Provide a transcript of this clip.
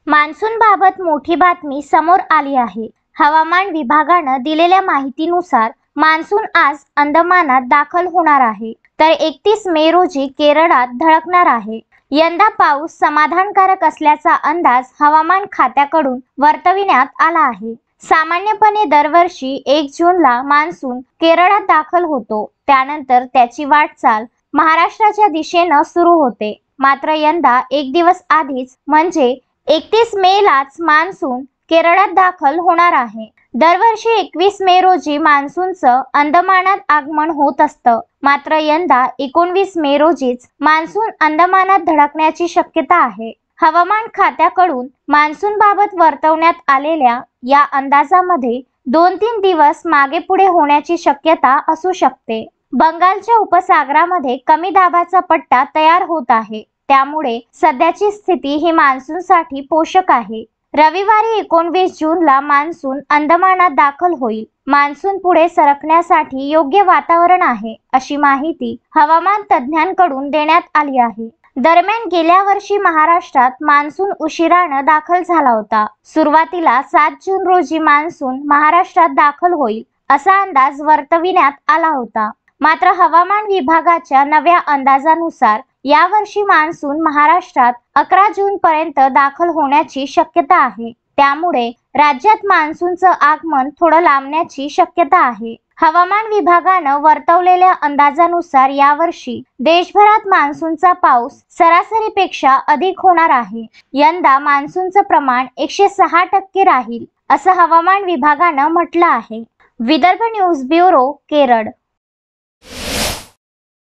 मान्सूनबाबत मोठी बातमी समोर आली आहे। हवामान विभागानं दिलेल्या माहितीनुसार मान्सून आज अंदमानात दाखल होणार आहे, तर 31 मे रोजी केरळात धडकणार आहे। यंदा पाऊस समाधानकारक असल्याचा अंदाज हवामान खात्याकडून वर्तविण्यात आला आहे। सामान्यपणे दरवर्षी 1 जूनला मान्सून केरळात दाखल होतो, त्यानंतर त्याची वाटचाल महाराष्ट्राच्या दिशेनं सुरू होते। मात्र यंदा एक दिवस आधीच म्हणजे 31 मे लाच मान्सून केरळात दाखल होणार आहे। दरवर्षी 21 मे रोजी मान्सूनचं अंदमानात आगमन होत असतं, मात्र यंदा 19 मे रोजीच मान्सून अंदमानात धडकण्याची शक्यता आहे। हवामान खात्याकडून मान्सूनबाबत वर्तवण्यात आलेल्या या अंदाजामध्ये 2-3 दिवस मागे पुढे होण्याची शक्यता असू शकते। बंगालच्या उपसागरामध्ये कमी दाबाचा पट्टा तयार होत आहे, त्यामुळे सध्याची स्थिती ही मान्सूनसाठी पोषक आहे। रविवारी 19 जूनला मान्सून अंदमानात दाखल होईल। मान्सून पुढे सरकण्यासाठी योग्य वातावरण आहे, अशी माहिती हवामान तज्ज्ञांकडून देण्यात आली आहे। दरम्यान गेल्या वर्षी महाराष्ट्रात मान्सून उशिरानं दाखल झाला होता। सुरुवातीला 7 जून रोजी मान्सून महाराष्ट्रात दाखल होईल असा अंदाज वर्तविण्यात आला होता, मात्र हवामान विभागाच्या नव्या अंदाजानुसार यावर्षी मान्सून महाराष्ट्रात 11 जून पर्यंत दाखल होण्याची शक्यता आहे। त्यामुळे राज्यात मान्सूनचं आगमन थोडं लांबण्याची शक्यता आहे। हवामान विभागानं वर्तवलेल्या अंदाजानुसार यावर्षी देशभरात मान्सूनचा पाऊस सरासरीपेक्षा अधिक होणार आहे। यंदा मान्सूनचं प्रमाण 106% राहील, असं हवामान विभागानं म्हटलं आहे। Vidarbha news bureau, Kerala.